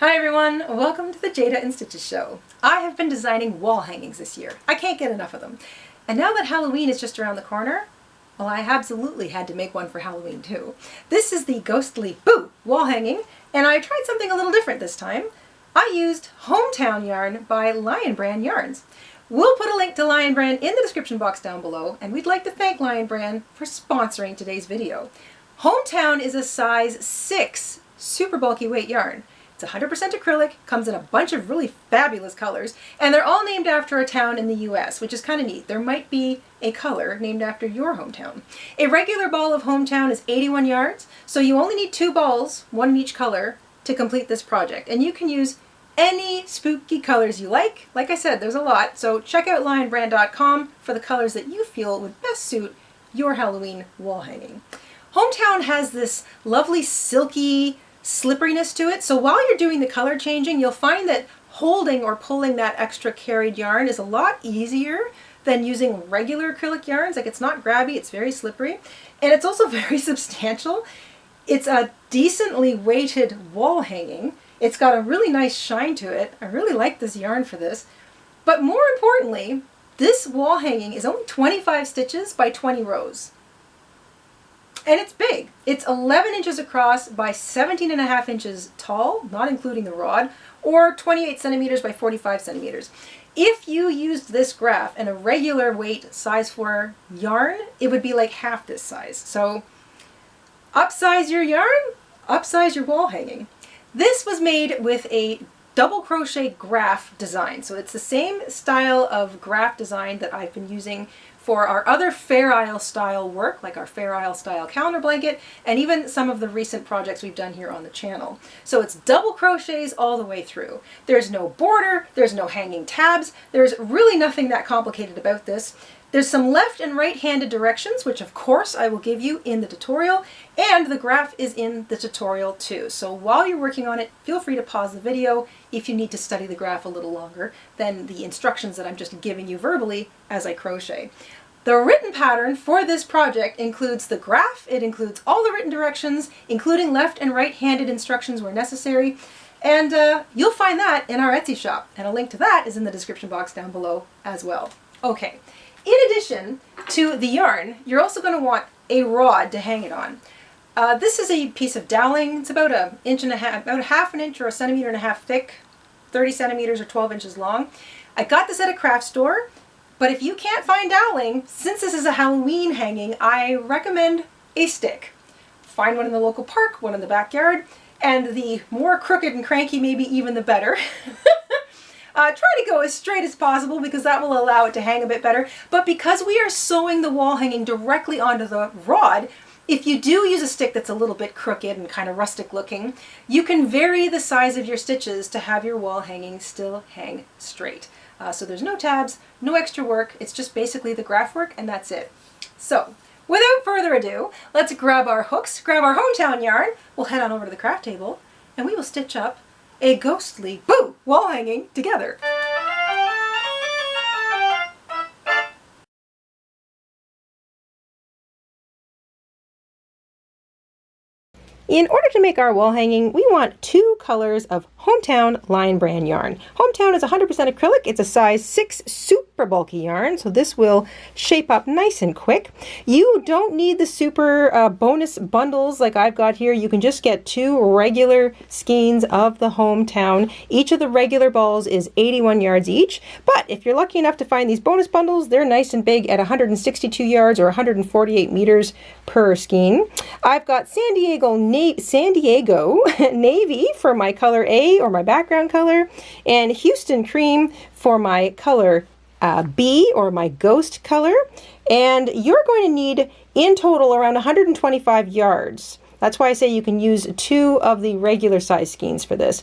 Hi everyone, welcome to the Jayda InStitches show. I have been designing wall hangings this year. I can't get enough of them. And now that Halloween is just around the corner, well, I absolutely had to make one for Halloween too. This is the Ghostly Boo wall hanging, and I tried something a little different this time. I used Hometown yarn by Lion Brand Yarns. We'll put a link to Lion Brand in the description box down below, and we'd like to thank Lion Brand for sponsoring today's video. Hometown is a size 6 super bulky weight yarn. It's 100% acrylic, comes in a bunch of really fabulous colors, and they're all named after a town in the US, which is kind of neat. There might be a color named after your hometown. A regular ball of Hometown is 81 yards, so you only need 2 balls, one in each color, to complete this project. And you can use any spooky colors you like. Like I said, there's a lot, so check out lionbrand.com for the colors that you feel would best suit your Halloween wall hanging. Hometown has this lovely silky slipperiness to it, so while you're doing the color changing, you'll find that holding or pulling that extra carried yarn is a lot easier than using regular acrylic yarns. Like, it's not grabby, it's very slippery, and it's also very substantial. It's a decently weighted wall hanging. It's got a really nice shine to it. I really like this yarn for this. But more importantly, this wall hanging is only 25 stitches by 20 rows. And it's big. It's 11 inches across by 17.5 inches tall, not including the rod, or 28 centimeters by 45 centimeters. If you used this graph and a regular weight size 4 yarn, it would be like half this size. So upsize your yarn, upsize your wall hanging. This was made with a double crochet graph design. So it's the same style of graph design that I've been using for our other Fair Isle style work, like our Fair Isle style calendar blanket, and even some of the recent projects we've done here on the channel. So it's double crochets all the way through. There's no border, there's no hanging tabs, there's really nothing that complicated about this. There's some left and right-handed directions, which of course I will give you in the tutorial, and the graph is in the tutorial too. So while you're working on it, feel free to pause the video if you need to study the graph a little longer than the instructions that I'm just giving you verbally as I crochet. The written pattern for this project includes the graph, it includes all the written directions, including left and right-handed instructions where necessary, and you'll find that in our Etsy shop, and a link to that is in the description box down below as well. Okay. In addition to the yarn, you're also going to want a rod to hang it on. This is a piece of doweling. It's about an inch and a half, about a half an inch or a centimeter and a half thick, 30 centimeters or 12 inches long. I got this at a craft store, but if you can't find doweling, since this is a Halloween hanging, I recommend a stick. Find one in the local park, one in the backyard, and the more crooked and cranky, maybe even the better. Try to go as straight as possible because that will allow it to hang a bit better. But because we are sewing the wall hanging directly onto the rod, if you do use a stick that's a little bit crooked and kind of rustic looking, you can vary the size of your stitches to have your wall hanging still hang straight. So there's no tabs, no extra work, it's just basically the graph work and that's it. So without further ado, let's grab our hooks, grab our Hometown yarn, we'll head on over to the craft table, and we will stitch up a ghostly boo wall hanging together. In order to make our wall hanging, we want 2 colors of Hometown Lion Brand yarn. Hometown is 100% acrylic. It's a size 6 super bulky yarn, so this will shape up nice and quick. You don't need the super bonus bundles like I've got here. You can just get 2 regular skeins of the Hometown. Each of the regular balls is 81 yards each, but if you're lucky enough to find these bonus bundles, they're nice and big at 162 yards or 148 meters per skein. I've got San Diego Navy for my color A or my background color, and Houston Cream for my color B or my ghost color. And you're going to need in total around 125 yards. That's why I say you can use 2 of the regular size skeins for this.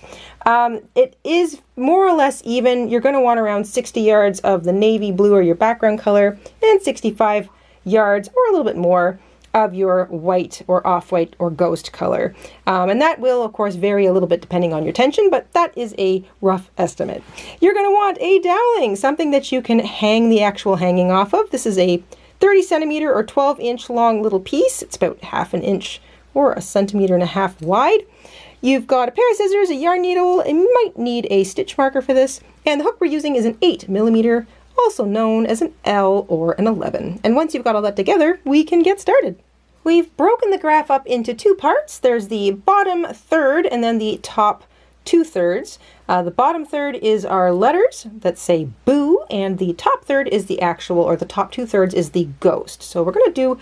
It is more or less even. You're going to want around 60 yards of the navy blue or your background color and 65 yards or a little bit more of your white or off-white or ghost color. And that will, of course, vary a little bit depending on your tension, but that is a rough estimate. You're going to want a doweling, something that you can hang the actual hanging off of. This is a 30 centimeter or 12 inch long little piece. It's about half an inch or a centimeter and a half wide. You've got a pair of scissors, a yarn needle, and you might need a stitch marker for this, and the hook we're using is an 8mm, also known as an L or an 11. And once you've got all that together, we can get started. We've broken the graph up into two parts. There's the bottom third and then the top 2/3. The bottom third is our letters that say boo, and the top third is the actual, or the top 2/3 is the ghost. So we're going to do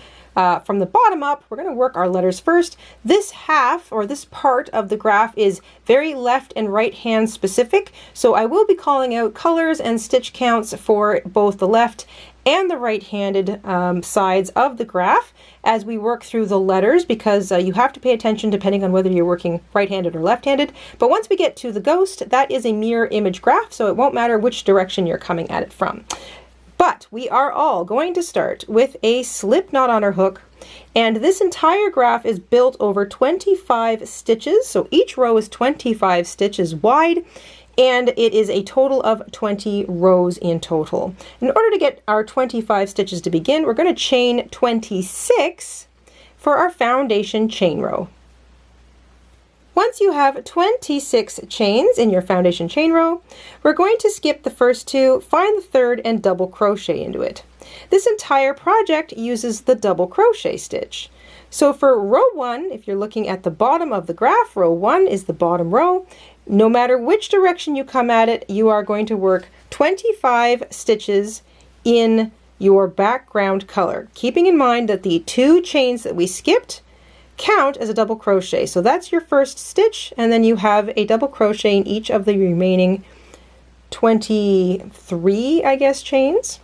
from the bottom up, we're going to work our letters first. This half, or this part of the graph, is very left and right hand specific. So I will be calling out colors and stitch counts for both the left and the right-handed sides of the graph as we work through the letters, because you have to pay attention depending on whether you're working right-handed or left-handed. But once we get to the ghost, that is a mirror image graph, so it won't matter which direction you're coming at it from. But we are all going to start with a slip knot on our hook, and this entire graph is built over 25 stitches, so each row is 25 stitches wide, and it is a total of 20 rows in total. In order to get our 25 stitches to begin, we're going to chain 26 for our foundation chain row. Once you have 26 chains in your foundation chain row, we're going to skip the first two, find the third, and double crochet into it. This entire project uses the double crochet stitch. So for row 1, if you're looking at the bottom of the graph, row 1 is the bottom row. No matter which direction you come at it, you are going to work 25 stitches in your background color, keeping in mind that the 2 chains that we skipped count as a double crochet. So that's your first stitch, and then you have a double crochet in each of the remaining 23, I guess, chains,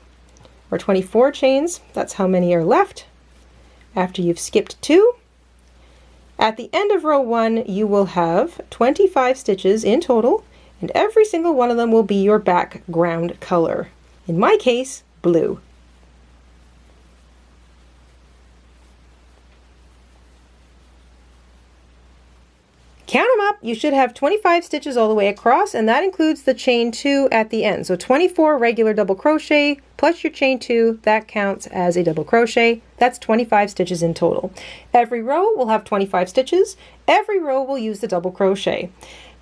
or 24 chains. That's how many are left after you've skipped 2. At the end of row 1, you will have 25 stitches in total, and every single one of them will be your background color. In my case, blue. Count them up, you should have 25 stitches all the way across, and that includes the chain 2 at the end. So 24 regular double crochet plus your chain 2, that counts as a double crochet. That's 25 stitches in total. Every row will have 25 stitches. Every row will use the double crochet.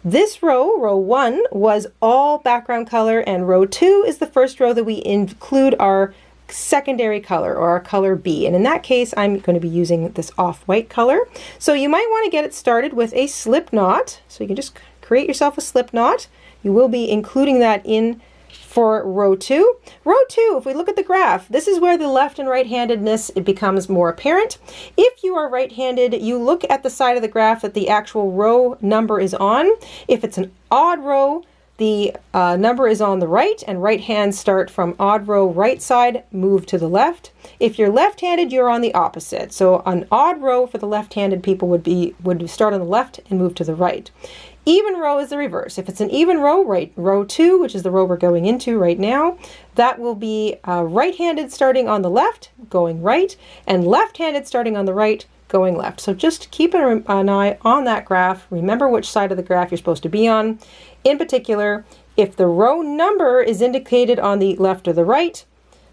This row, row 1, was all background color, and row 2 is the first row that we include our secondary color, or our color B, and in that case I'm going to be using this off-white color. So you might want to get it started with a slip knot, so you can just create yourself a slip knot. You will be including that in for row 2. Row 2, if we look at the graph, this is where the left and right-handedness it becomes more apparent. If you are right-handed, you look at the side of the graph that the actual row number is on. If it's an odd row, the number is on the right, and right hands start from odd row right side, move to the left. If you're left-handed, you're on the opposite. So an odd row for the left-handed people would start on the left and move to the right. Even row is the reverse. If it's an even row, right, row 2, which is the row we're going into right now, that will be right-handed starting on the left, going right, and left-handed starting on the right, going left. So just keep an eye on that graph. Remember which side of the graph you're supposed to be on. In particular, if the row number is indicated on the left or the right,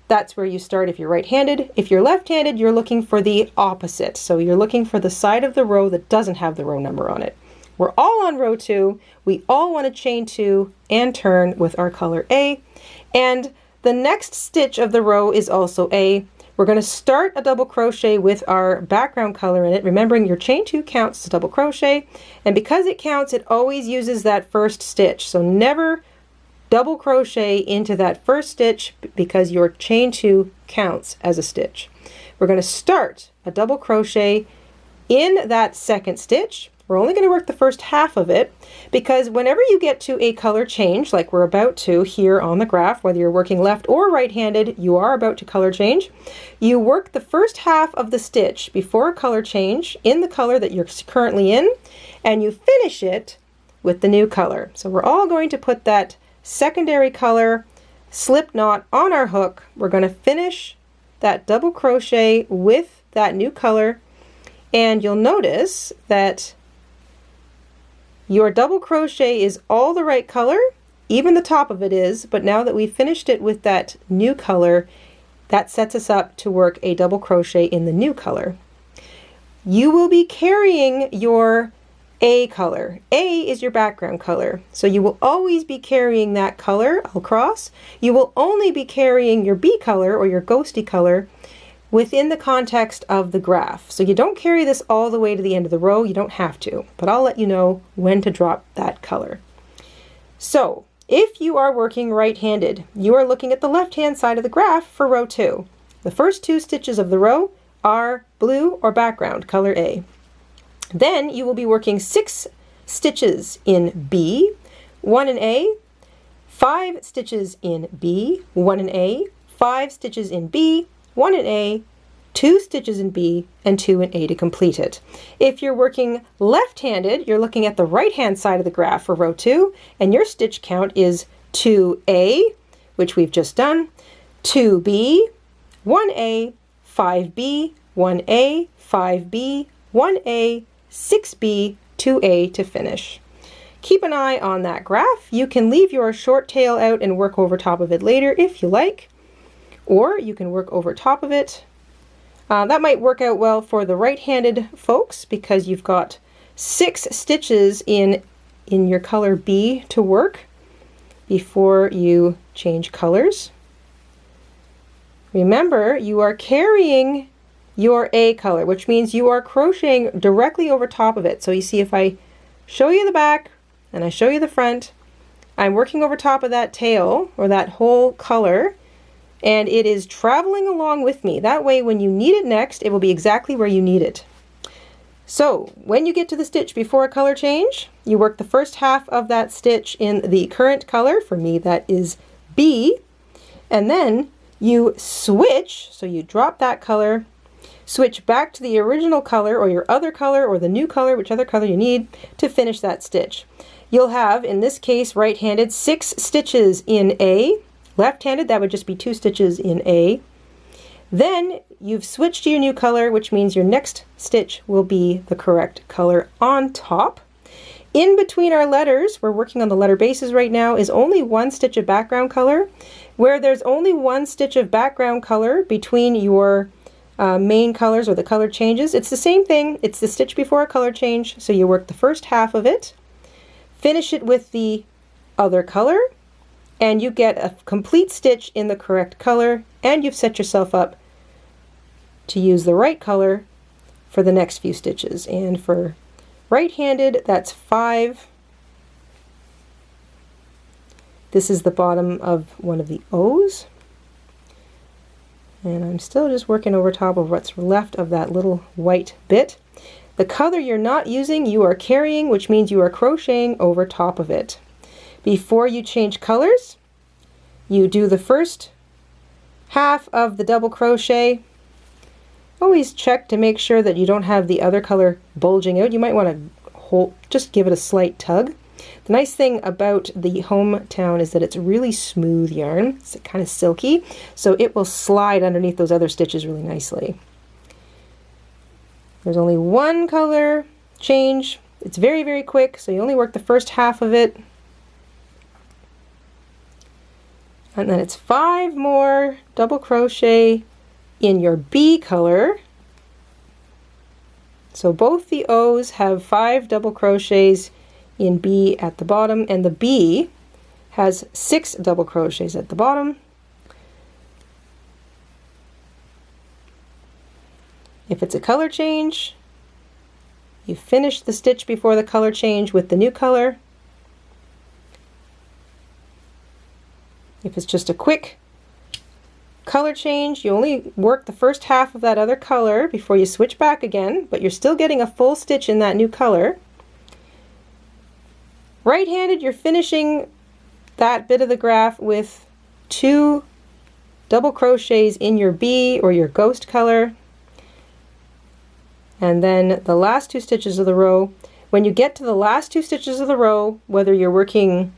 that's where you start if you're right-handed. If you're left-handed, you're looking for the opposite. So you're looking for the side of the row that doesn't have the row number on it. We're all on row 2. We all want to chain 2 and turn with our color A. And the next stitch of the row is also A. We're going to start a double crochet with our background color in it, remembering your chain 2 counts as a double crochet, and because it counts, it always uses that first stitch. So never double crochet into that first stitch because your chain 2 counts as a stitch. We're going to start a double crochet in that second stitch. We're only going to work the first half of it because whenever you get to a color change, like we're about to here on the graph, whether you're working left or right-handed, you are about to color change. You work the first half of the stitch before a color change in the color that you're currently in, and you finish it with the new color. So we're all going to put that secondary color slip knot on our hook. We're going to finish that double crochet with that new color, and you'll notice that your double crochet is all the right color, even the top of it is, but now that we've finished it with that new color, that sets us up to work a double crochet in the new color. You will be carrying your A color. A is your background color. So you will always be carrying that color across. You will only be carrying your B color or your ghosty color within the context of the graph. So you don't carry this all the way to the end of the row. You don't have to, but I'll let you know when to drop that color. So if you are working right-handed, you are looking at the left-hand side of the graph for row 2. The first 2 stitches of the row are blue or background, color A. Then you will be working 6 stitches in B, 1 in A, 5 stitches in B, 1 in A, 5 stitches in B, 1 in A, 2 stitches in B, and 2 in A to complete it. If you're working left-handed, you're looking at the right-hand side of the graph for row 2, and your stitch count is 2A, which we've just done, 2B, 1A, 5B, 1A, 5B, 1A, 6B, 2A to finish. Keep an eye on that graph. You can leave your short tail out and work over top of it later if you like, or you can work over top of it. That might work out well for the right-handed folks because you've got 6 stitches in your color B to work before you change colors. Remember, you are carrying your A color, which means you are crocheting directly over top of it. So you see, if I show you the back and I show you the front, I'm working over top of that tail or that whole color, and it is traveling along with me. That way, when you need it next, it will be exactly where you need it. So when you get to the stitch before a color change, you work the first half of that stitch in the current color. For me, that is B. And then you switch, so you drop that color, switch back to the original color or your other color or the new color, whichever color you need, to finish that stitch. You'll have, in this case, right-handed, 6 stitches in A. Left-handed, that would just be 2 stitches in A. Then you've switched to your new color, which means your next stitch will be the correct color on top. In between our letters, we're working on the letter bases right now, is only 1 stitch of background color. Where there's only 1 stitch of background color between your main colors or the color changes, it's the same thing. It's the stitch before a color change, so you work the first half of it, finish it with the other color, and you get a complete stitch in the correct color, and you've set yourself up to use the right color for the next few stitches. And for right-handed, that's 5. This is the bottom of one of the O's. And I'm still just working over top of what's left of that little white bit. The color you're not using, you are carrying, which means you are crocheting over top of it. Before you change colors, you do the first half of the double crochet. Always check to make sure that you don't have the other color bulging out. You might want to just give it a slight tug. The nice thing about the Hometown is that it's really smooth yarn. It's kind of silky, so it will slide underneath those other stitches really nicely. There's only 1 color change. It's very, very quick, so you only work the first half of it. And then it's 5 more double crochet in your B color. So both the O's have 5 double crochets in B at the bottom, and the B has 6 double crochets at the bottom. If it's a color change, you finish the stitch before the color change with the new color. If it's just a quick color change, you only work the first half of that other color before you switch back again, but you're still getting a full stitch in that new color. Right-handed, you're finishing that bit of the graph with 2 double crochets in your B or your ghost color. And then the last 2 stitches of the row. When you get to the last 2 stitches of the row, whether you're working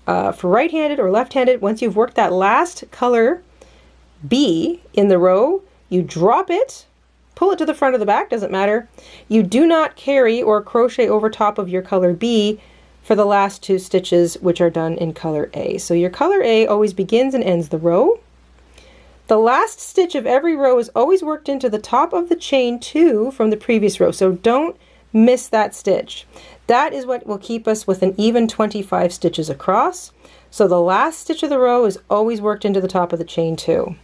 for right-handed or left-handed, once you've worked that last color B in the row, you drop it, pull it to the front or the back, doesn't matter. You do not carry or crochet over top of your color B for the last 2 stitches, which are done in color A. So your color A always begins and ends the row. The last stitch of every row is always worked into the top of the chain 2 from the previous row. So don't miss that stitch. That is what will keep us with an even 25 stitches across. So the last stitch of the row is always worked into the top of the chain 2.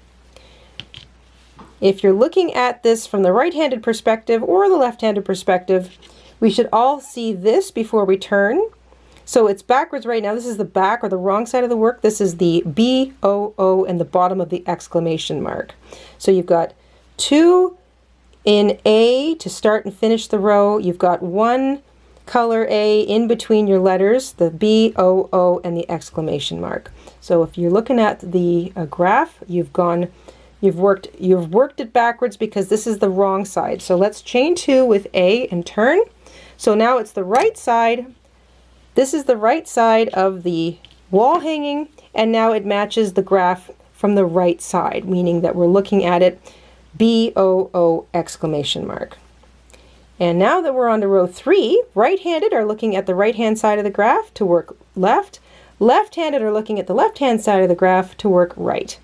If you're looking at this from the right-handed perspective or the left-handed perspective, we should all see this before we turn. So it's backwards right now. This is the back or the wrong side of the work. This is the B, O, O, and the bottom of the exclamation mark. So you've got 2 in A to start and finish the row. You've got 1 color A in between your letters, the B, O, O, and the exclamation mark. So if you're looking at the graph, you've worked it backwards because this is the wrong side. So let's chain 2 with A and turn. So now it's the right side. This is the right side of the wall hanging, and now it matches the graph from the right side, meaning that we're looking at it B-O-O exclamation mark. And now that we're on to row 3, right-handed are looking at the right-hand side of the graph to work left. Left-handed are looking at the left-hand side of the graph to work right.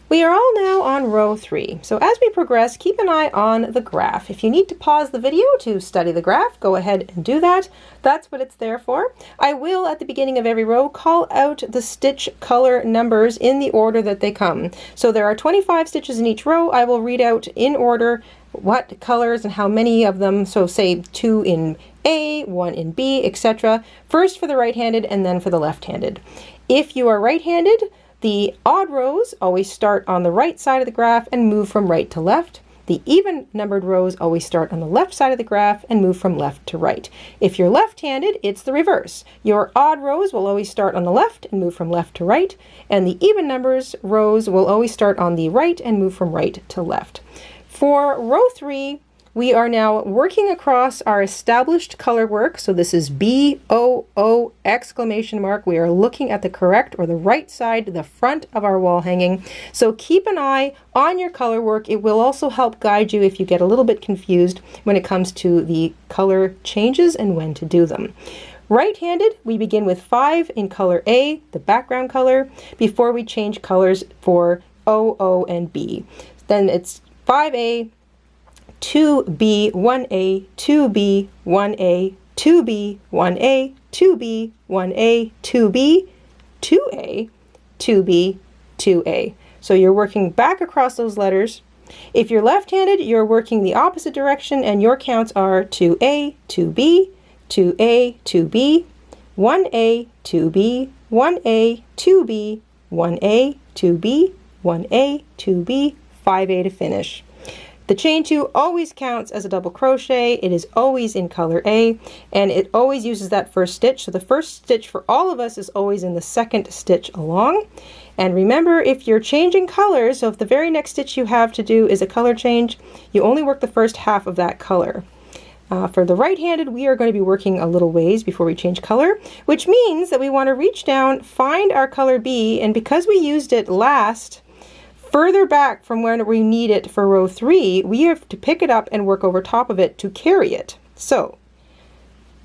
We are all now on row 3. So as we progress, keep an eye on the graph. If you need to pause the video to study the graph, go ahead and do that. That's what it's there for. I will, at the beginning of every row, call out the stitch color numbers in the order that they come. So there are 25 stitches in each row. I will read out in order what colors and how many of them. So say 2 in A, 1 in B, etc. First for the right-handed and then for the left-handed. If you are right-handed, the odd rows always start on the right side of the graph and move from right to left. The even numbered rows always start on the left side of the graph and move from left to right. If you're left-handed, it's the reverse. Your odd rows will always start on the left and move from left to right, and the even numbers rows will always start on the right and move from right to left. For row 3, we are now working across our established color work. So this is B-O-O exclamation mark. We are looking at the correct or the right side, the front of our wall hanging. So keep an eye on your color work. It will also help guide you if you get a little bit confused when it comes to the color changes and when to do them. Right-handed, we begin with 5 in color A, the background color, before we change colors for O, O, and B. Then it's 5A, 2B, 1A, 2B, 1A, 2B, 1A, 2B, 1A, 2B, 2A, 2B, 2A. So you're working back across those letters. If you're left-handed, you're working the opposite direction, and your counts are 2A, 2B, 2A, 2B, 1A, 2B, 1A, 2B, 1A, 2B, 1A, 2B, 5A to finish. The chain 2 always counts as a double crochet. It is always in color A, and it always uses that first stitch. So the first stitch for all of us is always in the second stitch along. And remember, if you're changing colors, so if the very next stitch you have to do is a color change, you only work the first half of that color. For the right-handed, we are going to be working a little ways before we change color, which means that we want to reach down, find our color B, and because we used it last, further back from where we need it for row 3, we have to pick it up and work over top of it to carry it. So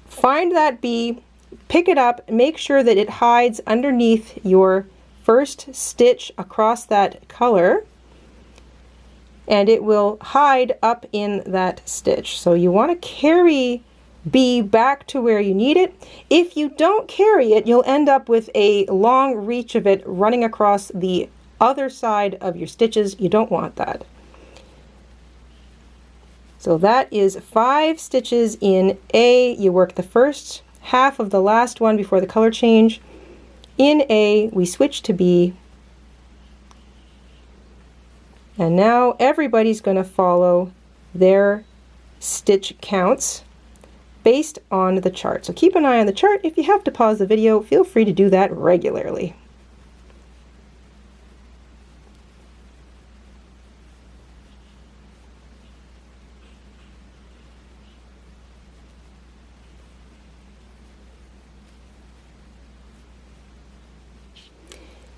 find that B, pick it up, make sure that it hides underneath your first stitch across that color, and it will hide up in that stitch. So you want to carry B back to where you need it. If you don't carry it, you'll end up with a long reach of it running across the other side of your stitches. You don't want that. So that is 5 stitches in A. You work the first half of the last one before the color change. In A, we switch to B. And now everybody's going to follow their stitch counts based on the chart. So keep an eye on the chart. If you have to pause the video, feel free to do that regularly.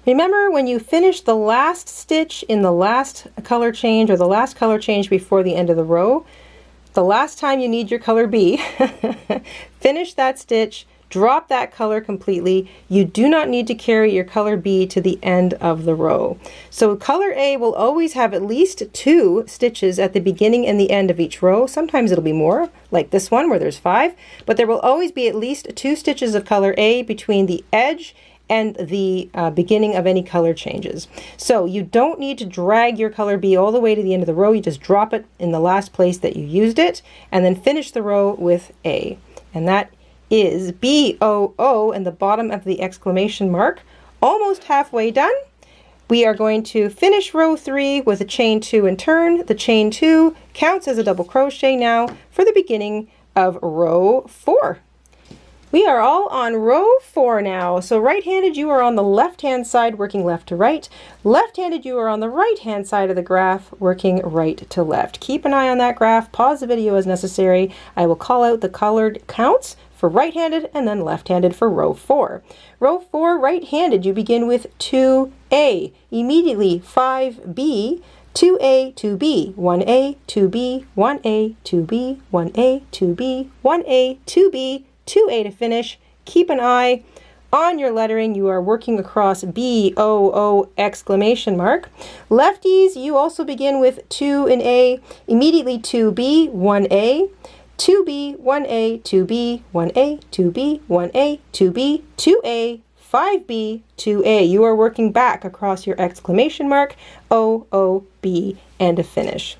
Remember, when you finish the last stitch in the last color change or the last color change before the end of the row, the last time you need your color B, finish that stitch, drop that color completely. You do not need to carry your color B to the end of the row. So color A will always have at least 2 stitches at the beginning and the end of each row. Sometimes it'll be more, like this one where there's 5, but there will always be at least 2 stitches of color A between the edge and the beginning of any color changes. So you don't need to drag your color B all the way to the end of the row. You just drop it in the last place that you used it and then finish the row with A. And that is B-O-O and the bottom of the exclamation mark. Almost halfway done. We are going to finish row 3 with a chain 2 and turn. The chain 2 counts as a double crochet now for the beginning of row 4. We are all on row 4 now. So right-handed, you are on the left-hand side working left to right. Left-handed, you are on the right-hand side of the graph working right to left. Keep an eye on that graph. Pause the video as necessary. I will call out the colored counts for right-handed and then left-handed for row 4. Row 4, right-handed, you begin with 2A. Immediately 5B, 2A, 2B, 1A, 2B, 1A, 2B, 1A, 2B, 1A, 2B, 2A to finish. Keep an eye on your lettering. You are working across B-O-O exclamation mark. Lefties, you also begin with 2 and A. Immediately 2B, 1A, 2B, 1A, 2B, 1A, 2B, 1A, 2B, 2A, 5B, 2A. You are working back across your exclamation mark, O-O-B, and a finish.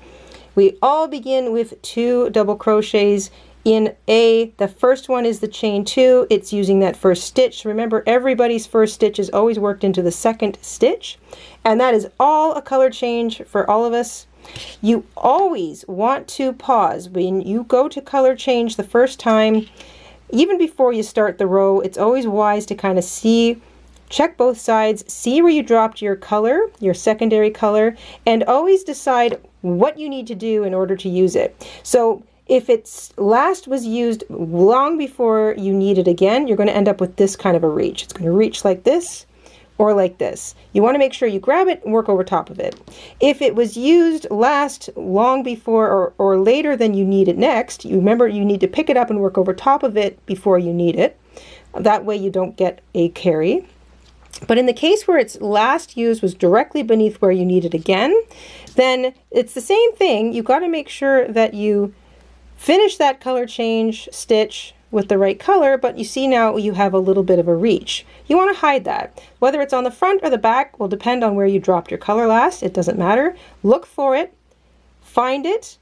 We all begin with 2 double crochets in A. The first one is the chain 2. It's using that first stitch. Remember, everybody's first stitch is always worked into the second stitch, and that is all a color change for all of us. You always want to pause when you go to color change the first time. Even before you start the row, it's always wise to kind of see, check both sides, see where you dropped your color, your secondary color, and always decide what you need to do in order to use it. So if it's last was used long before you need it again, you're going to end up with this kind of a reach. It's going to reach like this or like this. You want to make sure you grab it and work over top of it. If it was used last long before or later than you need it next, you remember you need to pick it up and work over top of it before you need it. That way you don't get a carry. But in the case where its last use was directly beneath where you need it again, then it's the same thing. You've got to make sure that you finish that color change stitch with the right color, but you see now you have a little bit of a reach. You want to hide that. Whether it's on the front or the back will depend on where you dropped your color last. It doesn't matter. Look for it, find it,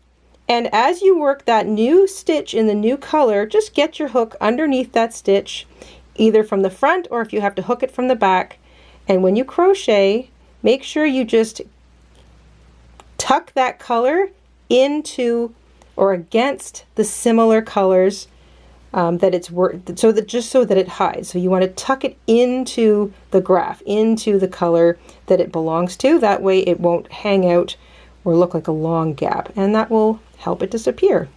and as you work that new stitch in the new color, just get your hook underneath that stitch, either from the front or if you have to hook it from the back. And when you crochet, make sure you just tuck that color into or against the similar colors that it's worked, so that it hides. So you want to tuck it into the graph, into the color that it belongs to. That way it won't hang out or look like a long gap, and that will help it disappear.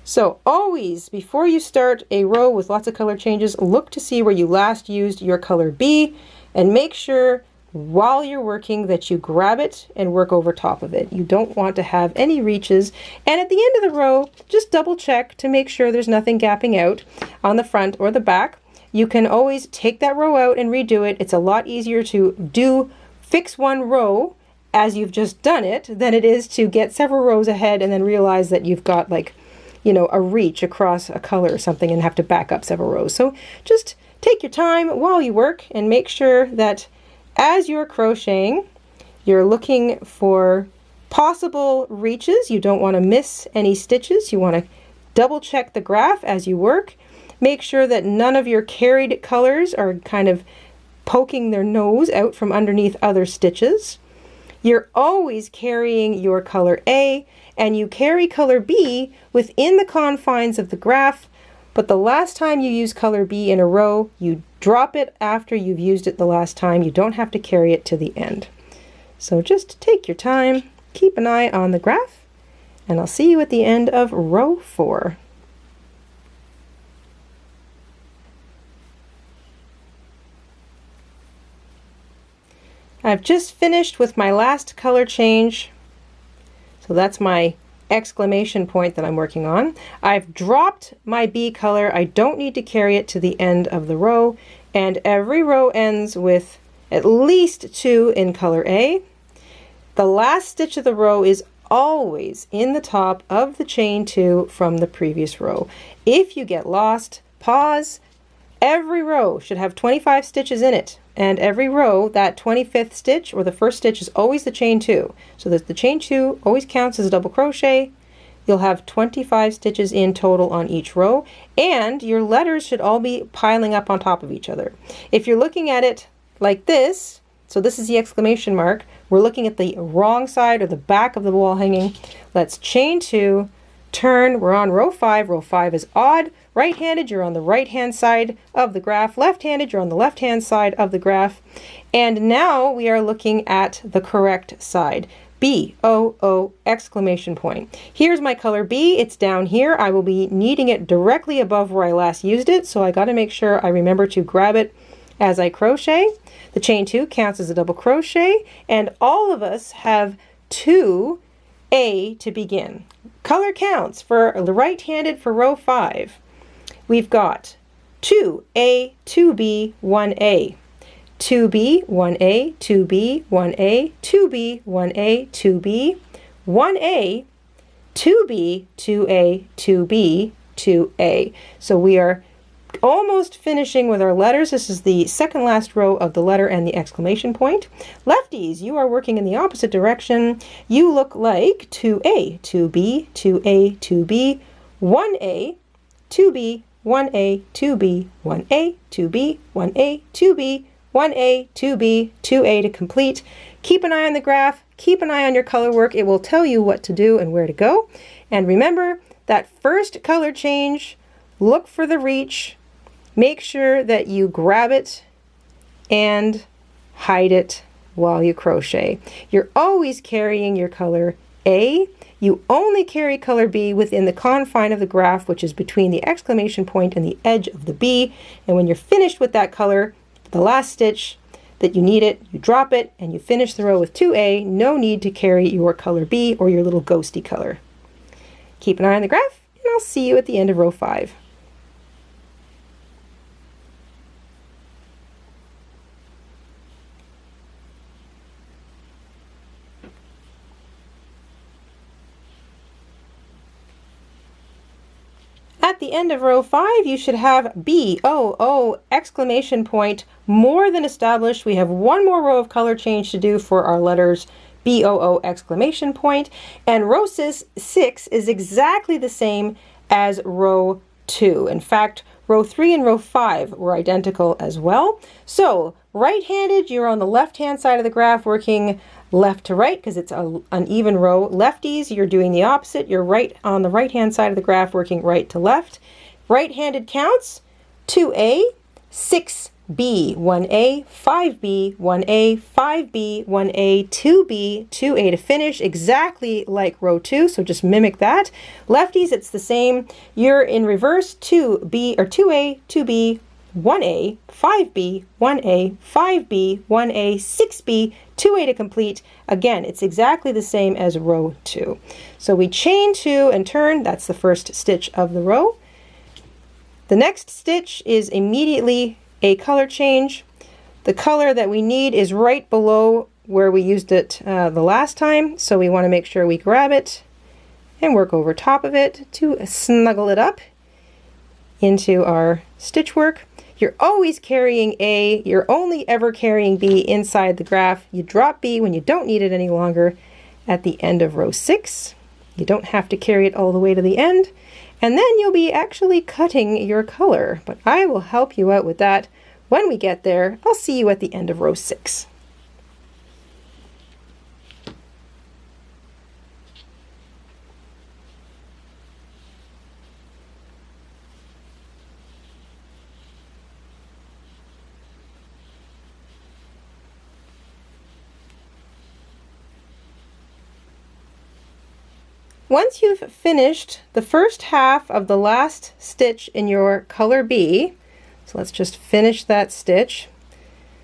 So always, before you start a row with lots of color changes, look to see where you last used your color B, and make sure while you're working that you grab it and work over top of it. You don't want to have any reaches. And at the end of the row, just double check to make sure there's nothing gapping out on the front or the back. You can always take that row out and redo it. It's a lot easier to fix one row as you've just done it than it is to get several rows ahead and then realize that you've got, like, you know, a reach across a color or something and have to back up several rows. So just take your time while you work and make sure that as you're crocheting, you're looking for possible reaches. You don't want to miss any stitches. You want to double check the graph as you work. Make sure that none of your carried colors are kind of poking their nose out from underneath other stitches. You're always carrying your color A, and you carry color B within the confines of the graph. But the last time you use color B in a row, you drop it after you've used it the last time. You don't have to carry it to the end. So just take your time, keep an eye on the graph, and I'll see you at the end of row 4. I've just finished with my last color change. So that's my exclamation point that I'm working on. I've dropped my B color. I don't need to carry it to the end of the row, and every row ends with at least 2 in color A. The last stitch of the row is always in the top of the chain 2 from the previous row. If you get lost, pause. Every row should have 25 stitches in it, and every row, that 25th stitch or the first stitch is always the chain 2. So that the chain 2 always counts as a double crochet. You'll have 25 stitches in total on each row, and your letters should all be piling up on top of each other. If you're looking at it like this, so this is the exclamation mark, we're looking at the wrong side or the back of the wall hanging. Let's chain 2, turn, we're on row 5. Row 5 is odd. Right-handed, you're on the right-hand side of the graph. Left-handed, you're on the left-hand side of the graph. And now we are looking at the correct side. B-O-O exclamation point. Here's my color B. It's down here. I will be kneading it directly above where I last used it, so I got to make sure I remember to grab it as I crochet. The chain 2 counts as a double crochet, and all of us have 2 A to begin. Color counts for the right-handed for row 5. We've got 2A, 2B, 1A. 2B, 1A, 2B, 1A, 2B, 1A, 2B, 1A, 2B, 2A, 2B, 2A. So we are almost finishing with our letters. This is the second last row of the letter and the exclamation point. Lefties, you are working in the opposite direction. You look like 2A, 2B, 2A, 2B, 1A, 2B, 1A, 2B, 1A, 2B, 1A, 2B, 1A, 2B, 2A to complete. Keep an eye on the graph. Keep an eye on your color work. It will tell you what to do and where to go. And remember that first color change, look for the reach. Make sure that you grab it and hide it while you crochet. You're always carrying your color A. You only carry color B within the confine of the graph, which is between the exclamation point and the edge of the B. And when you're finished with that color, the last stitch that you need it, you drop it, and you finish the row with 2A. No need to carry your color B or your little ghosty color. Keep an eye on the graph, and I'll see you at the end of row 5. At the end of row 5, you should have B-O-O exclamation point more than established. We have one more row of color change to do for our letters B-O-O exclamation point, and row 6 is exactly the same as row 2. In fact, row 3 and row 5 were identical as well. So right-handed, you're on the left-hand side of the graph working left to right because it's an even row. Lefties, you're doing the opposite. You're right on the right-hand side of the graph working right to left. Right-handed counts 2A, 6B, 1A, 5B, 1A, 5B, 1A, 2B, 2A to finish, exactly like row 2, so just mimic that. Lefties, it's the same. You're in reverse, 2B or 2A, 2B, 1A, 5B, 1A, 5B, 1A, 6B, 2A to complete. Again, it's exactly the same as row 2. So we chain 2 and turn. That's the first stitch of the row. The next stitch is immediately a color change. The color that we need is right below where we used it the last time, so we want to make sure we grab it and work over top of it to snuggle it up into our stitch work. You're always carrying A, you're only ever carrying B inside the graph. You drop B when you don't need it any longer at the end of row 6. You don't have to carry it all the way to the end. And then you'll be actually cutting your color, but I will help you out with that when we get there. I'll see you at the end of row 6. Once you've finished the first half of the last stitch in your color B, so let's just finish that stitch.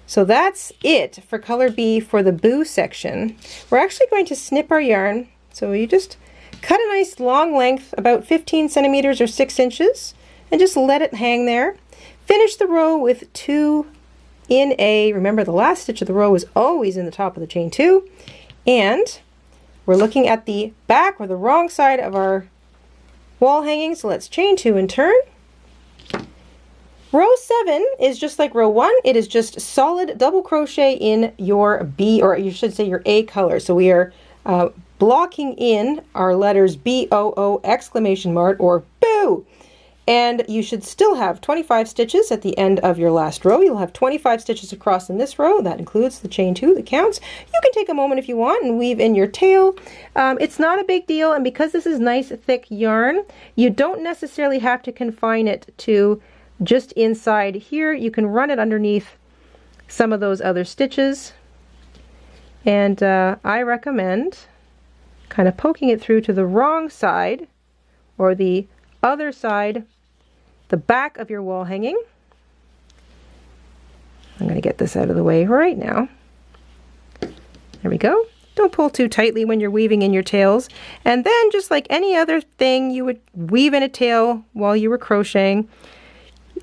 So that's it for color B for the boo section. We're actually going to snip our yarn. So you just Cut a nice long length, about 15 centimeters or 6 inches, and just let it hang there. Finish the row with 2 in a, remember the last stitch of the row is always in the top of the chain 2, and we're looking at the back or the wrong side of our wall hanging, so let's chain 2 and turn. Row 7 is just like row 1. It is just solid double crochet in your B, or you should say your A color. So we are blocking in our letters B-O-O exclamation mark or boo. And you should still have 25 stitches at the end of your last row. You'll have 25 stitches across in this row. That includes the chain 2 that counts. You can take a moment if you want and weave in your tail. It's not a big deal, and because this is nice thick yarn, you don't necessarily have to confine it to just inside here. You can run it underneath some of those other stitches, and I recommend kind of poking it through to the wrong side or the other side, the back of your wall hanging. I'm going to get this out of the way right now. There we go. Don't pull too tightly when you're weaving in your tails. And then, just like any other thing you would weave in a tail while you were crocheting,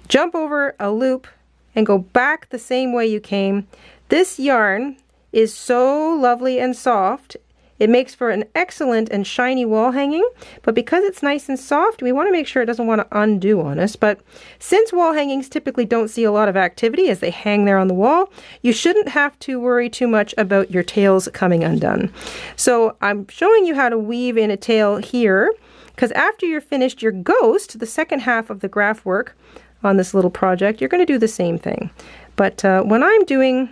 jump over a loop and go back the same way you came. This yarn is so lovely and soft. It makes for an excellent and shiny wall hanging, but because it's nice and soft, we want to make sure it doesn't want to undo on us. But since wall hangings typically don't see a lot of activity as they hang there on the wall, you shouldn't have to worry too much about your tails coming undone. So I'm showing you how to weave in a tail here, because after you're finished your ghost, the second half of the graph work on this little project, you're going to do the same thing. But when I'm doing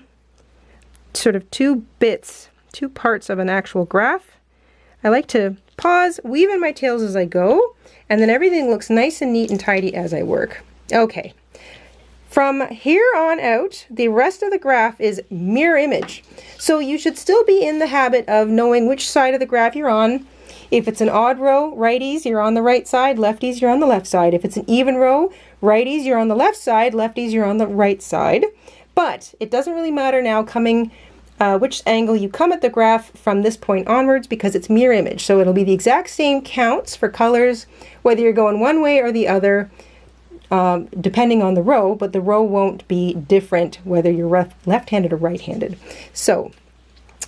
sort of two parts of an actual graph, I like to pause, weave in my tails as I go, and then everything looks nice and neat and tidy as I work. Okay, from here on out, the rest of the graph is mirror image. So you should still be in the habit of knowing which side of the graph you're on. If it's an odd row, righties, you're on the right side, lefties, you're on the left side. If it's an even row, righties, you're on the left side, lefties, you're on the right side. But it doesn't really matter now coming which angle you come at the graph from this point onwards, because it's mirror image. So it'll be the exact same counts for colors, whether you're going one way or the other, depending on the row, but the row won't be different whether you're left-handed or right-handed. So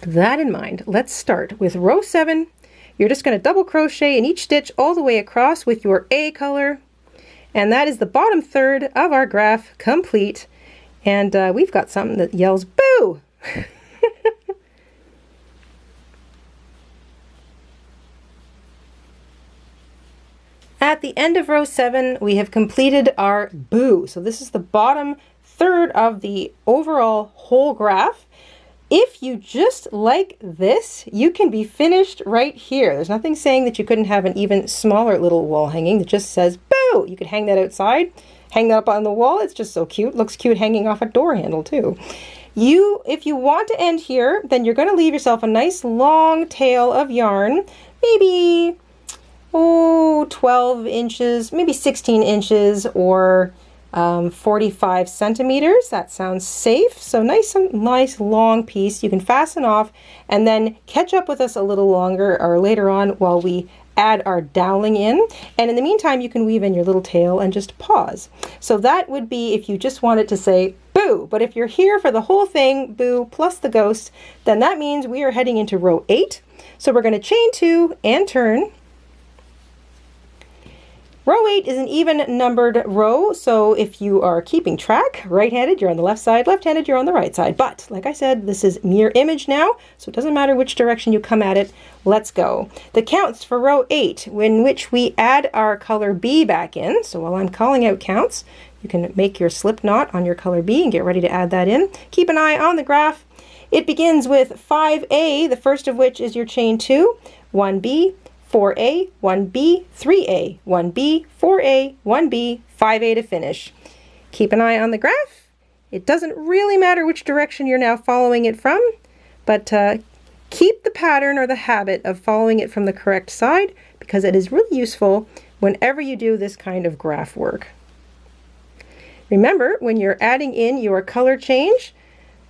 that in mind, let's start with row 7. You're just going to double crochet in each stitch all the way across with your A color, and that is the bottom third of our graph complete. And we've got something that yells boo. At the end of row 7, we have completed our boo. So this is the bottom third of the overall whole graph. If you just like this, you can be finished right here. There's nothing saying that you couldn't have an even smaller little wall hanging that just says boo. You could hang that outside, hang that up on the wall. It's just so cute. Looks cute hanging off a door handle too. If you want to end here, then you're going to leave yourself a nice long tail of yarn, maybe 12 inches, maybe 16 inches, or 45 centimeters. That sounds safe. So nice long piece. You can fasten off and then catch up with us a little longer or later on while we add our doweling in. And in the meantime, you can weave in your little tail and just pause. So that would be if you just wanted to say boo. But if you're here for the whole thing, boo plus the ghost, then that means we are heading into row 8. So we're going to chain 2 and turn. Row 8 is an even numbered row, so if you are keeping track, right-handed, you're on the left side, left-handed, you're on the right side. But, like I said, this is mirror image now, so it doesn't matter which direction you come at it. Let's go. The counts for row 8, in which we add our color B back in, so while I'm calling out counts, you can make your slip knot on your color B and get ready to add that in. Keep an eye on the graph. It begins with 5A, the first of which is your chain 2, 1B, 4A, 1B, 3A, 1B, 4A, 1B, 5A to finish. Keep an eye on the graph. It doesn't really matter which direction you're now following it from, but keep the pattern or the habit of following it from the correct side, because it is really useful whenever you do this kind of graph work. Remember, when you're adding in your color change,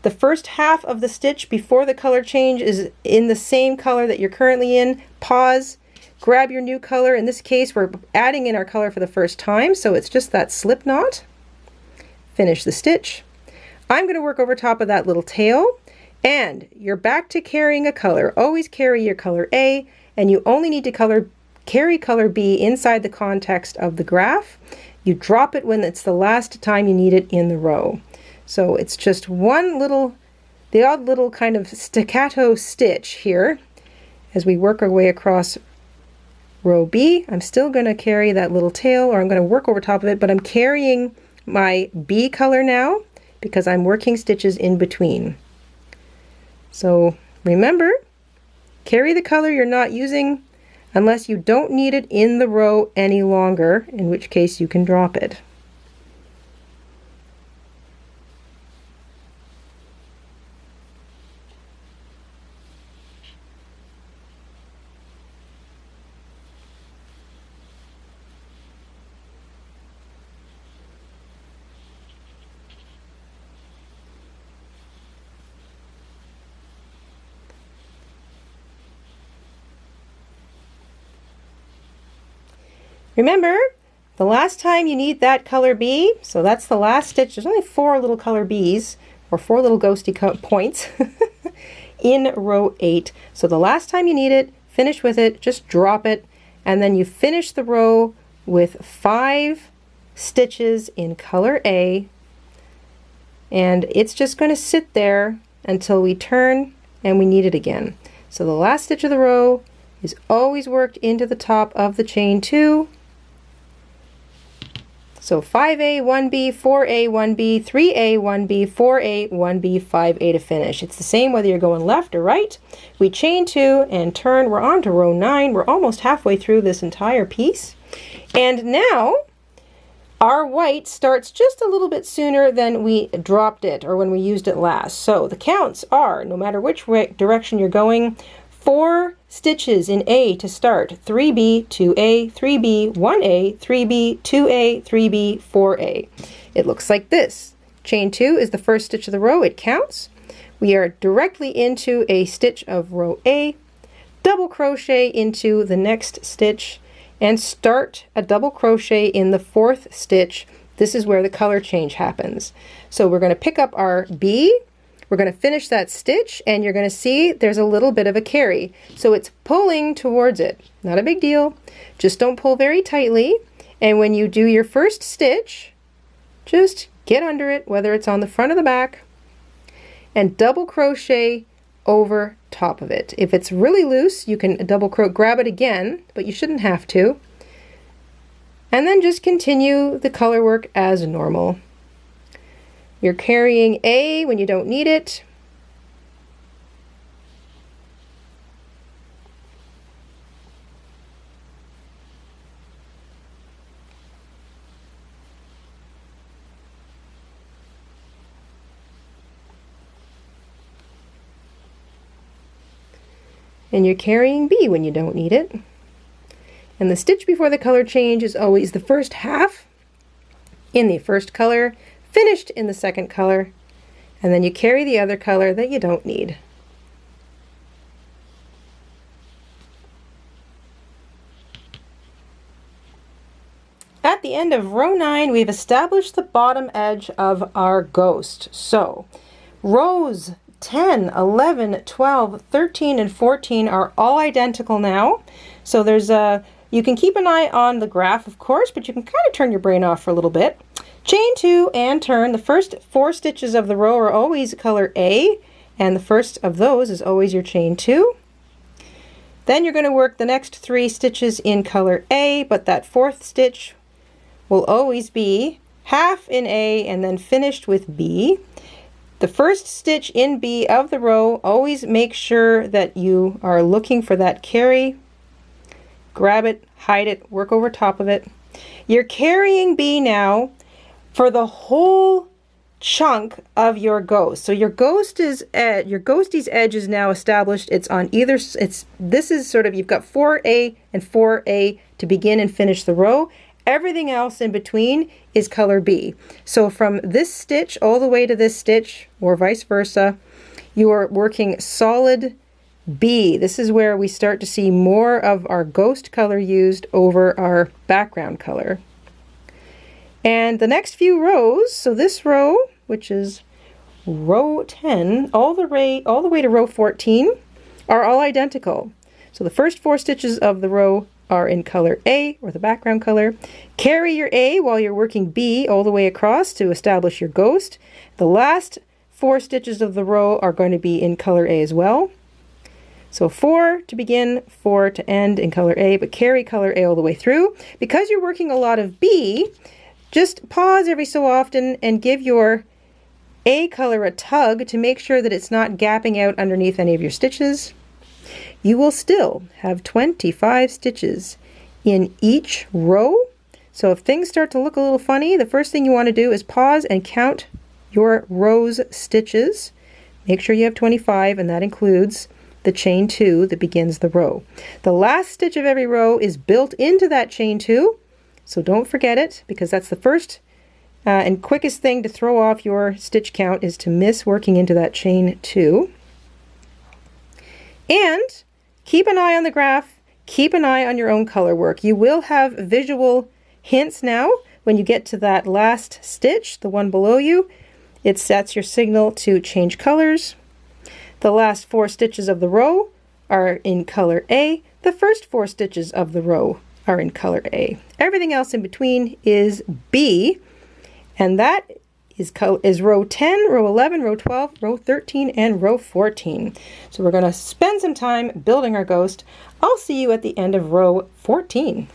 the first half of the stitch before the color change is in the same color that you're currently in. Pause. grab your new color. In this case, we're adding in our color for the first time, so it's just that slip knot. Finish the stitch. I'm going to work over top of that little tail, and you're back to carrying a color. Always carry your color A, and you only need to carry color B inside the context of the graph. You drop it when it's the last time you need it in the row. So it's just the odd little kind of staccato stitch here as we work our way across row B. I'm still going to carry that little tail, or I'm going to work over top of it, but I'm carrying my B color now because I'm working stitches in between. So remember, carry the color you're not using unless you don't need it in the row any longer, in which case you can drop it. Remember, the last time you need that color B, so that's the last stitch. There's only 4 little color Bs, or 4 little ghosty points in row 8. So the last time you need it, finish with it, just drop it, and then you finish the row with 5 stitches in color A, and it's just going to sit there until we turn and we need it again. So the last stitch of the row is always worked into the top of the chain 2. So 5A, 1B, 4A, 1B, 3A, 1B, 4A, 1B, 5A to finish. It's the same whether you're going left or right. We chain 2 and turn. We're on to row 9. We're almost halfway through this entire piece. And now our white starts just a little bit sooner than we dropped it, or when we used it last. So the counts are, no matter which direction you're going, 4 stitches in A to start. 3B, 2A, 3B, 1A, 3B, 2A, 3B, 4A. It looks like this. Chain 2 is the first stitch of the row. It counts. We are directly into a stitch of row A, double crochet into the next stitch, and start a double crochet in the 4th stitch. This is where the color change happens. So we're going to pick up our B. We're going to finish that stitch, and you're going to see there's a little bit of a carry. So it's pulling towards it. Not a big deal. Just don't pull very tightly. And when you do your first stitch, just get under it, whether it's on the front or the back, and double crochet over top of it. If it's really loose, you can grab it again, but you shouldn't have to. And then just continue the color work as normal. You're carrying A when you don't need it. And you're carrying B when you don't need it. And the stitch before the color change is always the first half in the first color, finished in the second color, and then you carry the other color that you don't need. At the end of row 9, we've established the bottom edge of our ghost. So rows 10, 11, 12, 13, and 14 are all identical now. So you can keep an eye on the graph, of course, but you can kind of turn your brain off for a little bit. Chain 2 and turn. The first 4 stitches of the row are always color A, and the first of those is always your chain 2. Then you're going to work the next 3 stitches in color A, but that 4th stitch will always be half in A and then finished with B. The first stitch in B of the row, always make sure that you are looking for that carry. Grab it, hide it, work over top of it. You're carrying B now for the whole chunk of your ghost. So your ghostie's edge is now established. It's on either, this is sort of, you've got 4A and 4A to begin and finish the row. Everything else in between is color B. So from this stitch all the way to this stitch, or vice versa, you are working solid B. This is where we start to see more of our ghost color used over our background color. And the next few rows, so this row, which is row 10, all the way to row 14, are all identical. So the first 4 stitches of the row are in color A, or the background color. Carry your A while you're working B all the way across to establish your ghost. The last 4 stitches of the row are going to be in color A as well. So 4 to begin, 4 to end in color A, but carry color A all the way through. Because you're working a lot of B, just pause every so often and give your A color a tug to make sure that it's not gapping out underneath any of your stitches. You will still have 25 stitches in each row. So if things start to look a little funny, the first thing you want to do is pause and count your row's stitches. Make sure you have 25, and that includes the chain 2 that begins the row. The last stitch of every row is built into that chain 2. So don't forget it, because that's the first and quickest thing to throw off your stitch count, is to miss working into that chain 2. And keep an eye on the graph, keep an eye on your own color work. You will have visual hints now when you get to that last stitch, the one below you. It sets your signal to change colors. The last 4 stitches of the row are in color A. The first 4 stitches of the row are in color A. Everything else in between is B, and that is row 10, row 11, row 12, row 13, and row 14. So we're going to spend some time building our ghost. I'll see you at the end of row 14.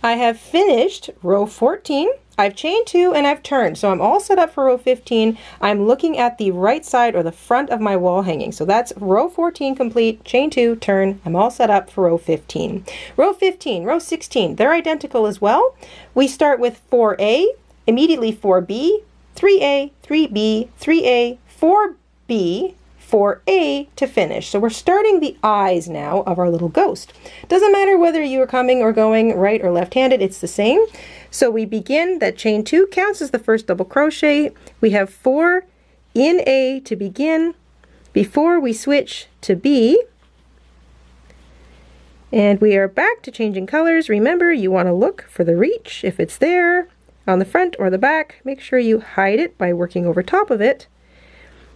I have finished row 14. I've chained 2 and I've turned, so I'm all set up for row 15. I'm looking at the right side or the front of my wall hanging. So that's row 14 complete, chain 2, turn. I'm all set up for row 15. Row 15, row 16, they're identical as well. We start with 4A, immediately 4B, 3A, 3B, 3A, 4B, 4A to finish. So we're starting the eyes now of our little ghost. Doesn't matter whether you are coming or going right or left-handed, it's the same. So we begin, that chain 2 counts as the first double crochet. We have 4 in A to begin before we switch to B. And we are back to changing colors. Remember, you want to look for the reach. If it's there on the front or the back, make sure you hide it by working over top of it.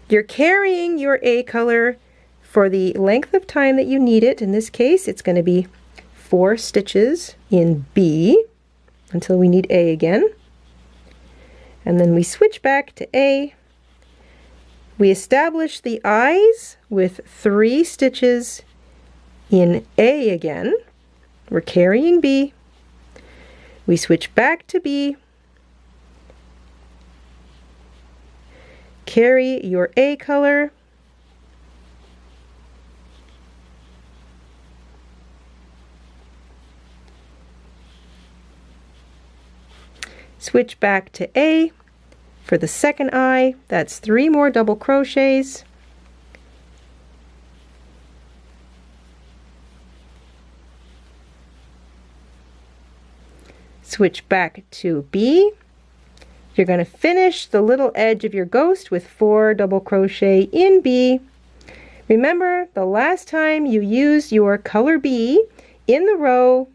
You're carrying your A color for the length of time that you need it. In this case, it's going to be 4 stitches in B until we need A again. And then we switch back to A. We establish the eyes with 3 stitches in A again. We're carrying B. We switch back to B. Carry your A color. Switch back to A for the second eye. That's 3 more double crochets. Switch back to B. You're going to finish the little edge of your ghost with 4 double crochet in B. Remember, the last time you used your color B in the row,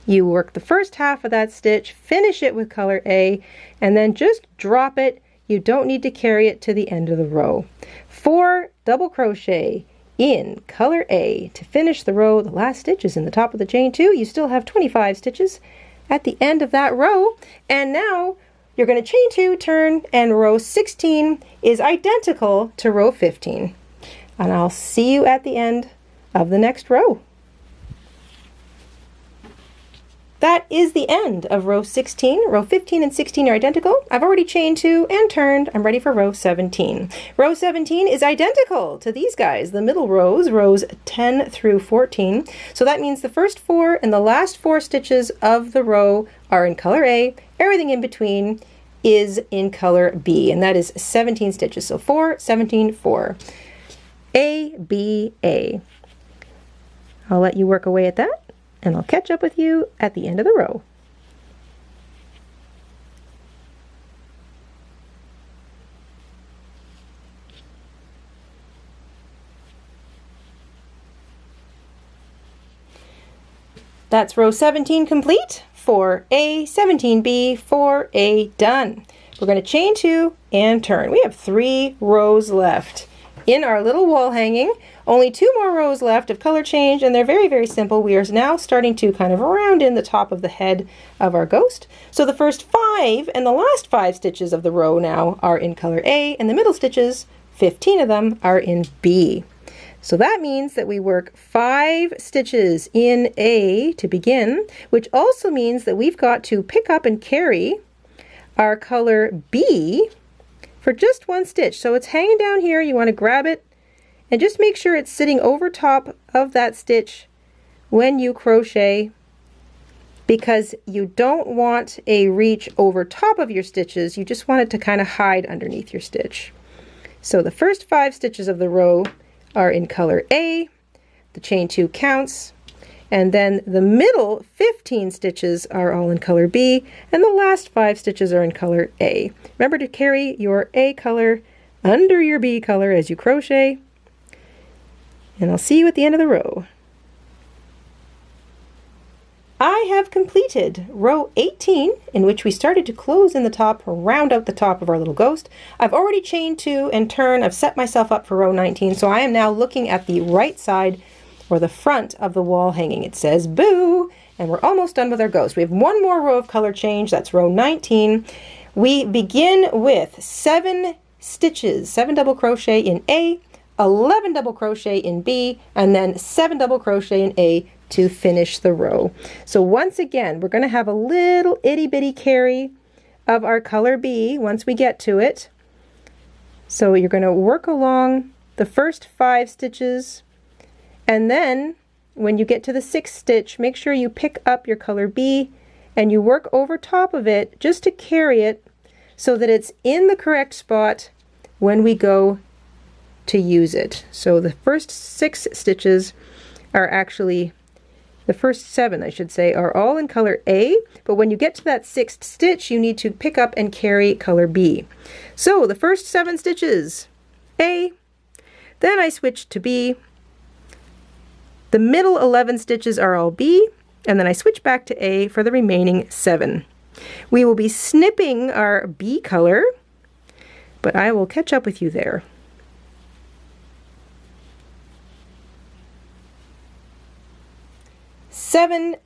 you work the first half of that stitch, finish it with color A, and then just drop it. You don't need to carry it to the end of the row. 4 double crochet in color A to finish the row. The last stitch is in the top of the chain 2. You still have 25 stitches at the end of that row, and now you're going to chain 2, turn, and row 16 is identical to row 15. And I'll see you at the end of the next row. That is the end of row 16. Row 15 and 16 are identical. I've already chained 2 and turned. I'm ready for row 17. Row 17 is identical to these guys, the middle rows, rows 10 through 14. So that means the first 4 and the last 4 stitches of the row are in color A. Everything in between is in color B, and that is 17 stitches. So 4, 17, 4. A, B, A. I'll let you work away at that, and I'll catch up with you at the end of the row. That's row 17 complete. 4A, 17B, 4A done. We're going to chain 2 and turn. We have 3 rows left in our little wall hanging. Only 2 more rows left of color change, and they're very, very simple. We are now starting to kind of round in the top of the head of our ghost. So the first 5 and the last 5 stitches of the row now are in color A, and the middle stitches, 15 of them, are in B. So that means that we work 5 stitches in A to begin, which also means that we've got to pick up and carry our color B for just 1 stitch. So it's hanging down here. You want to grab it and just make sure it's sitting over top of that stitch when you crochet, because you don't want a reach over top of your stitches. You just want it to kind of hide underneath your stitch. So the first 5 stitches of the row are in color A, the chain 2 counts, and then the middle 15 stitches are all in color B, and the last 5 stitches are in color A. Remember to carry your A color under your B color as you crochet, and I'll see you at the end of the row. I have completed row 18, in which we started to close in the top, round out the top of our little ghost. I've already chained 2 and turn. I've set myself up for row 19, so I am now looking at the right side or the front of the wall hanging. It says boo, and we're almost done with our ghost. We have 1 more row of color change. That's row 19. We begin with 7 stitches, 7 double crochet in A, 11 double crochet in B, and then 7 double crochet in A to finish the row. So once again, we're going to have a little itty bitty carry of our color B once we get to it. So you're going to work along the first 5 stitches, and then when you get to the 6th stitch, make sure you pick up your color B and you work over top of it just to carry it so that it's in the correct spot when we go to use it. So the first 6 stitches are actually, the first 7 I should say, are all in color A, but when you get to that 6th stitch you need to pick up and carry color B. So the first 7 stitches, A, then I switch to B, the middle 11 stitches are all B, and then I switch back to A for the remaining 7. We will be snipping our B color, but I will catch up with you there.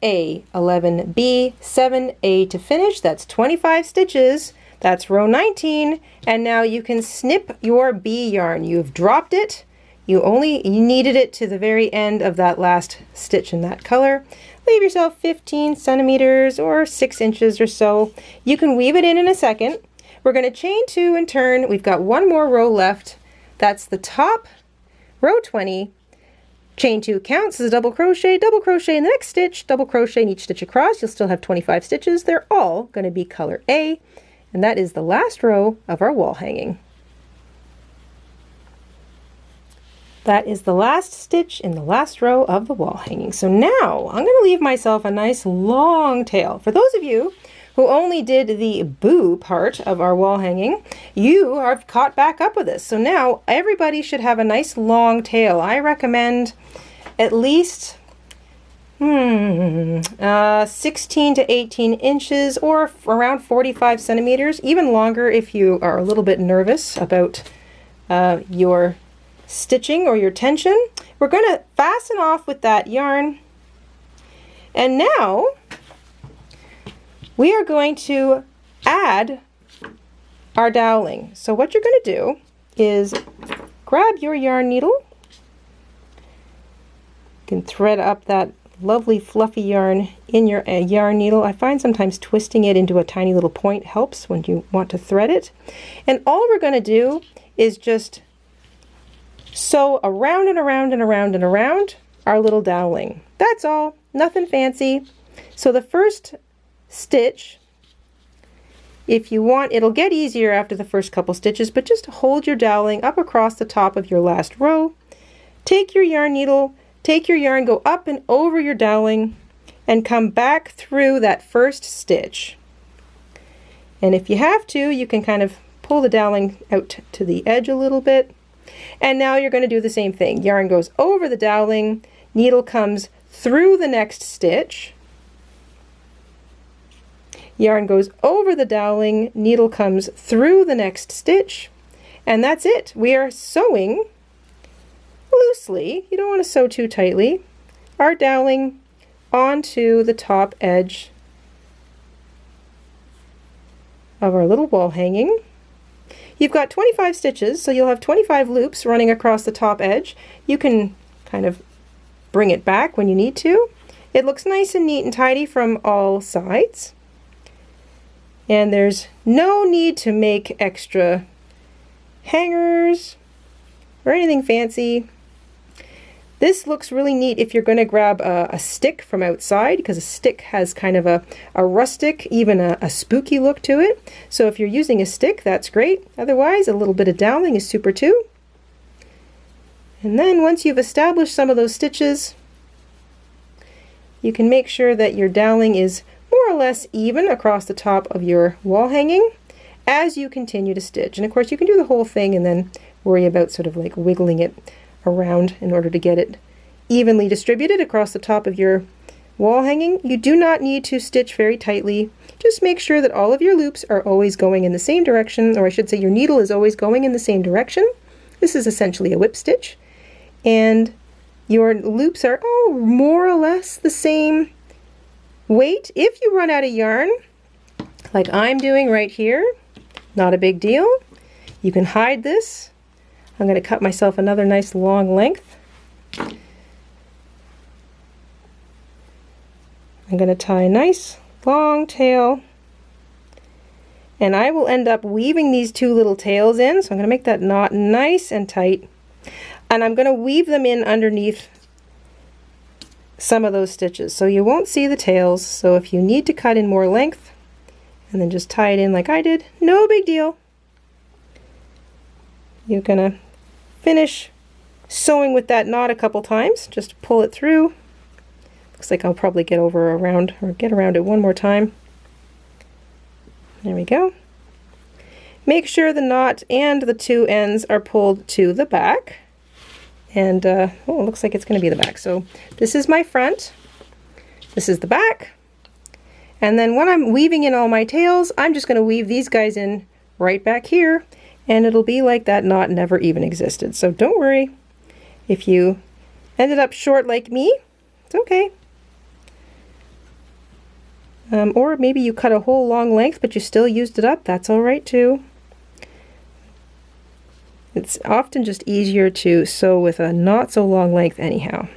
A, 11B, 7A to finish. That's 25 stitches. That's row 19. And now you can snip your B yarn. You've dropped it. You needed it to the very end of that last stitch in that color. Leave yourself 15 centimeters or 6 inches or so. You can weave it in a second. We're going to chain 2 and turn. We've got 1 more row left. That's the top, row 20. Chain 2 counts as a double crochet in the next stitch, double crochet in each stitch across. You'll still have 25 stitches. They're all going to be color A, and that is the last row of our wall hanging. That is the last stitch in the last row of the wall hanging. So now I'm going to leave myself a nice long tail. For those of you who only did the boo part of our wall hanging, you are caught back up with this. So now everybody should have a nice long tail. I recommend at least 16 to 18 inches or around 45 centimeters, even longer if you are a little bit nervous about your stitching or your tension. We're going to fasten off with that yarn, and now we are going to add our doweling. So what you're going to do is grab your yarn needle. You can thread up that lovely fluffy yarn in your yarn needle. I find sometimes twisting it into a tiny little point helps when you want to thread it. And all we're going to do is just sew around and around and around and around our little doweling. That's all, nothing fancy. So the first stitch, if you want, it'll get easier after the first couple stitches, but just hold your doweling up across the top of your last row. Take your yarn needle, take your yarn, go up and over your doweling, and come back through that first stitch. And if you have to, you can kind of pull the doweling out to the edge a little bit. And now you're going to do the same thing. Yarn goes over the doweling, needle comes through the next stitch, Yarn goes over the doweling, needle comes through the next stitch, and that's it. We are sewing loosely, you don't want to sew too tightly, our doweling onto the top edge of our little wall hanging. You've got 25 stitches, so you'll have 25 loops running across the top edge. You can kind of bring it back when you need to. It looks nice and neat and tidy from all sides. And there's no need to make extra hangers or anything fancy. This looks really neat if you're going to grab a stick from outside, because a stick has kind of a rustic, even a spooky look to it. So if you're using a stick, that's great. Otherwise, a little bit of doweling is super too. And then once you've established some of those stitches, you can make sure that your doweling is more or less even across the top of your wall hanging as you continue to stitch. And of course you can do the whole thing and then worry about sort of like wiggling it around in order to get it evenly distributed across the top of your wall hanging. You do not need to stitch very tightly. Just make sure that all of your loops are always going in the same direction, or I should say your needle is always going in the same direction. This is essentially a whip stitch, and your loops are more or less the same weight. If you run out of yarn, like I'm doing right here, not a big deal. You can hide this. I'm going to cut myself another nice long length. I'm going to tie a nice long tail, and I will end up weaving these two little tails in. So I'm going to make that knot nice and tight, and I'm going to weave them in underneath some of those stitches so you won't see the tails. So if you need to cut in more length and then just tie it in like I did, no big deal. You're gonna finish sewing with that knot a couple times, just pull it through. Looks like I'll probably get around it one more time. There we go. Make sure the knot and the two ends are pulled to the back. And it looks like it's going to be the back. So this is my front, this is the back, and then when I'm weaving in all my tails, I'm just going to weave these guys in right back here, and it'll be like that knot never even existed. So don't worry if you ended up short like me, it's okay. Or maybe you cut a whole long length but you still used it up, that's all right too. It's often just easier to sew with a not so long length anyhow.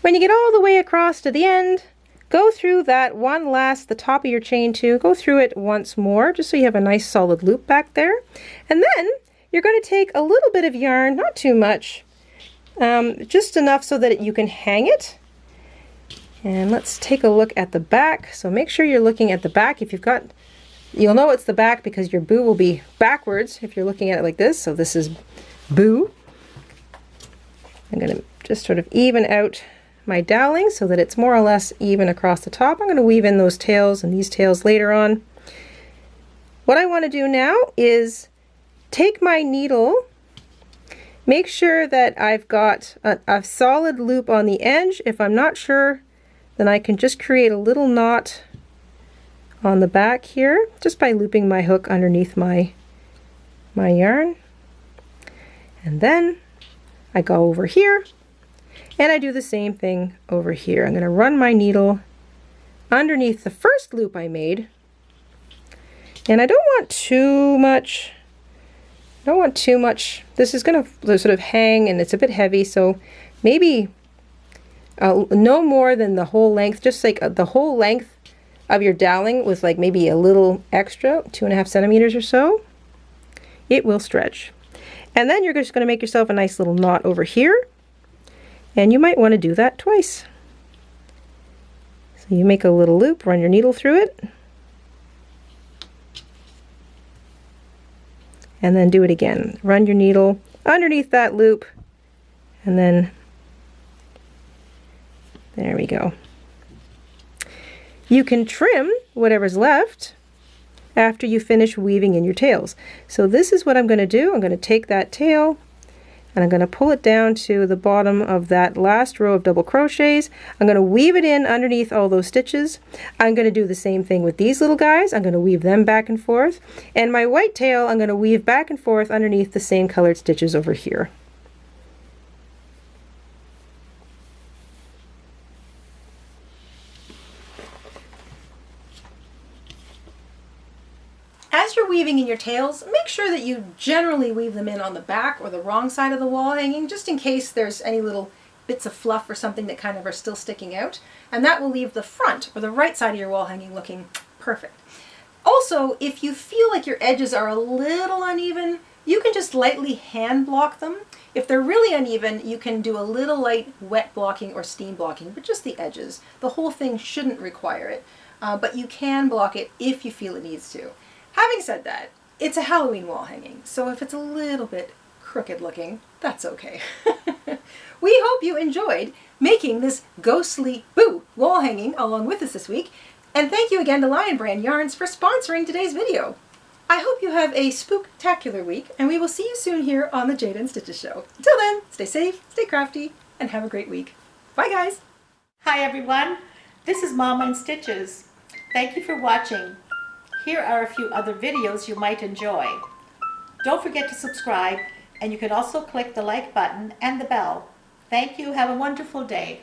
When you get all the way across to the end, go through that one last, the top of your chain two, go through it once more just so you have a nice solid loop back there. And then you're going to take a little bit of yarn, not too much, just enough so that you can hang it. And let's take a look at the back. So make sure you're looking at the back. If you've got, you'll know it's the back because your boo will be backwards if you're looking at it like this. So this is boo. I'm going to just sort of even out my doweling so that it's more or less even across the top. I'm going to weave in those tails and these tails later on. What I want to do now is take my needle, make sure that I've got a solid loop on the edge. If I'm not sure, then I can just create a little knot on the back here just by looping my hook underneath my yarn. And then I go over here and I do the same thing over here. I'm going to run my needle underneath the first loop I made, and I don't want too much. This is going to sort of hang and it's a bit heavy, so maybe no more than the whole length, just like the whole length of your doweling with like maybe a little extra, 2.5 centimeters or so. It will stretch. And then you're just going to make yourself a nice little knot over here, and you might want to do that twice. So you make a little loop, run your needle through it, and then do it again. Run your needle underneath that loop, and then there we go. You can trim whatever's left after you finish weaving in your tails. So this is what I'm going to do. I'm going to take that tail, and I'm going to pull it down to the bottom of that last row of double crochets. I'm going to weave it in underneath all those stitches. I'm going to do the same thing with these little guys. I'm going to weave them back and forth, and my white tail I'm going to weave back and forth underneath the same colored stitches over here. As you're weaving in your tails, make sure that you generally weave them in on the back or the wrong side of the wall hanging, just in case there's any little bits of fluff or something that kind of are still sticking out. And that will leave the front or the right side of your wall hanging looking perfect. Also, if you feel like your edges are a little uneven, you can just lightly hand block them. If they're really uneven, you can do a little light wet blocking or steam blocking, but just the edges. The whole thing shouldn't require it, but you can block it if you feel it needs to. Having said that, it's a Halloween wall hanging, so if it's a little bit crooked looking, that's okay. We hope you enjoyed making this ghostly boo wall hanging along with us this week, and thank you again to Lion Brand Yarns for sponsoring today's video. I hope you have a spooktacular week, and we will see you soon here on the Jayda InStitches Show. Until then, stay safe, stay crafty, and have a great week. Bye guys! Hi everyone, this is Mama in Stitches. Thank you for watching. Here are a few other videos you might enjoy. Don't forget to subscribe, and you can also click the like button and the bell. Thank you. Have a wonderful day.